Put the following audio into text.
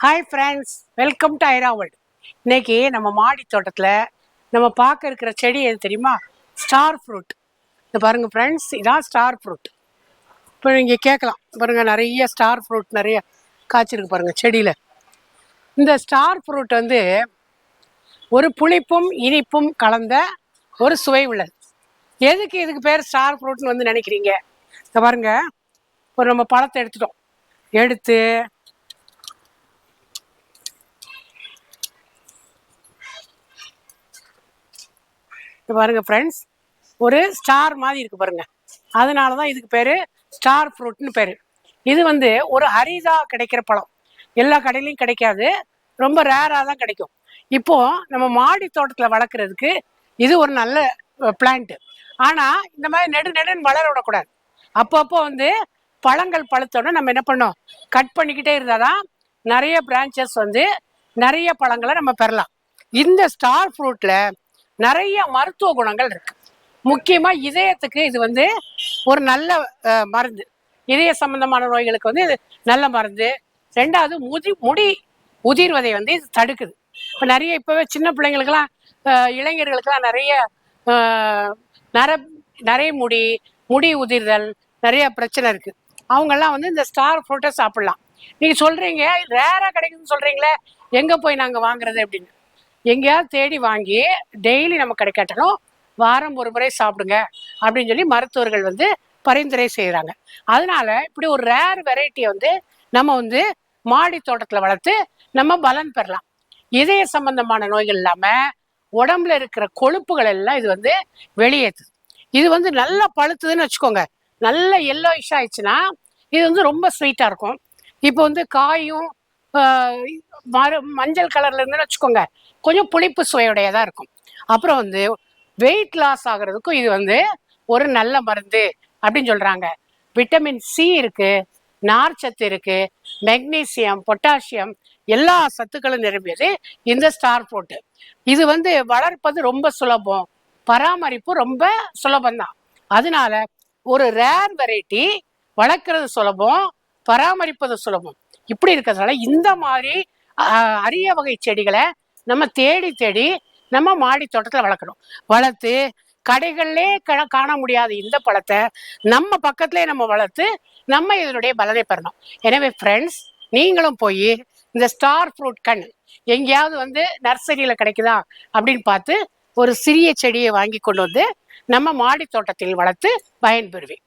Hi friends, welcome to Airaa world. இன்னைக்கு நம்ம மாடி தோட்டத்தில் நம்ம பார்க்க இருக்கிற செடி எது தெரியுமா? Star fruit. இது பாருங்கள் ஃப்ரெண்ட்ஸ், இதான் ஸ்டார் ஃப்ரூட். இப்போ நீங்கள் கேட்கலாம், பாருங்கள் நிறைய ஸ்டார் ஃப்ரூட் நிறைய காய்ச்சிருக்கு பாருங்கள் செடியில். இந்த ஸ்டார் ஃப்ரூட் வந்து ஒரு புளிப்பும் இனிப்பும் கலந்த ஒரு சுவை உள்ளது. எதுக்கு இதுக்கு பேர் ஸ்டார் ஃப்ரூட்னு வந்து நினைக்கிறீங்க? இதை பாருங்க, இப்போ நம்ம பழத்தை எடுத்து பாருங்க ஃப்ரெண்ட்ஸ், ஒரு ஸ்டார் மாதிரி இருக்கு பாருங்க. அதனால தான் இதுக்கு பேர் ஸ்டார் ஃப்ரூட்னு பேர். இது வந்து ஒரு அரிதா கிடைக்கிற பழம். எல்லா கடையிலையும் கிடைக்காது, ரொம்ப ரேராக தான் கிடைக்கும். இப்போ நம்ம மாடி தோட்டத்தில் வளர்க்குறதுக்கு இது ஒரு நல்ல பிளான்ட்டு. ஆனால் இந்த மாதிரி நெடுன்னு வளர விடக்கூடாது. அப்பப்போ வந்து பழங்கள் பழுத்தோடனே நம்ம என்ன பண்ணோம், கட் பண்ணிக்கிட்டே இருந்தால் தான் நிறைய பிரான்ச்சஸ் வந்து நிறைய பழங்களை நம்ம பெறலாம். இந்த ஸ்டார் ஃப்ரூட்டில் நிறைய மருத்துவ குணங்கள் இருக்கு. முக்கியமா இதயத்துக்கு இது வந்து ஒரு நல்ல மருந்து. இதய சம்பந்தமான நோய்களுக்கு வந்து இது நல்ல மருந்து. ரெண்டாவது முடி உதிர்வதை வந்து இது தடுக்குது. இப்போ நிறைய இப்போவே சின்ன பிள்ளைங்களுக்கெல்லாம் இளைஞர்களுக்கெல்லாம் நிறைய முடி உதிர்தல் நிறைய பிரச்சனை இருக்கு. அவங்கெல்லாம் வந்து இந்த ஸ்டார் ஃப்ரூட்டை சாப்பிடலாம். நீங்க சொல்றீங்க ரேரா கிடைக்குதுன்னு சொல்றீங்களே, எங்க போய் நாங்க வாங்குறது அப்படின்னு. எங்கேயாவது தேடி வாங்கி டெய்லி நம்ம கிடைக்காட்டணும், வாரம் ஒரு முறை சாப்பிடுங்க அப்படின்னு சொல்லி மருத்துவர்கள் வந்து பரிந்துரை செய்கிறாங்க. அதனால இப்படி ஒரு ரேர் வெரைட்டியை வந்து நம்ம வந்து மாடி தோட்டத்தில் வளர்த்து நம்ம பலன் பெறலாம். இதய சம்பந்தமான நோய்கள் இல்லாமல் உடம்புல இருக்கிற கொழுப்புகள் எல்லாம் இது வந்து வெளியேற்றுது. இது வந்து நல்லா பழுத்துதுன்னு வச்சுக்கோங்க, நல்ல எல்லோயிஷ் ஆயிடுச்சுன்னா இது வந்து ரொம்ப ஸ்வீட்டாக இருக்கும். இப்போ வந்து காயும் மஞ்சள் கலர்ல இருந்துன்னு வச்சுக்கோங்க, கொஞ்சம் புளிப்பு சுவையுடையதா இருக்கும். அப்புறம் வந்து வெயிட் லாஸ் ஆகுறதுக்கும் இது வந்து ஒரு நல்ல மருந்து அப்படின்னு சொல்றாங்க. விட்டமின் சி இருக்கு, நார்ச்சத்து இருக்கு, மெக்னீசியம், பொட்டாசியம் எல்லா சத்துக்களும் நிரம்பியது இந்த ஸ்டார் ஃப்ரூட். இது வந்து வளர்ப்பது ரொம்ப சுலபம், பராமரிப்பு ரொம்ப சுலபம்தான். அதனால ஒரு ரேர் வெரைட்டி வளர்க்கறது சுலபம், பராமரிப்பது சுலபம். இப்படி இருக்கிறதுனால இந்த மாதிரி அரிய வகை செடிகளை நம்ம தேடி நம்ம மாடி தோட்டத்தில் வளர்க்கணும். வளர்த்து கடைகள்லே காண முடியாத இந்த பழத்தை நம்ம பக்கத்திலே நம்ம வளர்த்து நம்ம இதனுடைய பலனை பெறணும். எனவே ஃப்ரெண்ட்ஸ், நீங்களும் போய் இந்த ஸ்டார் ஃப்ரூட் கண் எங்கேயாவது வந்து நர்சரியில் கிடைக்குதா அப்படின்னு பார்த்து ஒரு சிறிய செடியை வாங்கி கொண்டு வந்து நம்ம மாடி தோட்டத்தில் வளர்த்து பயன்பெறுவேன்.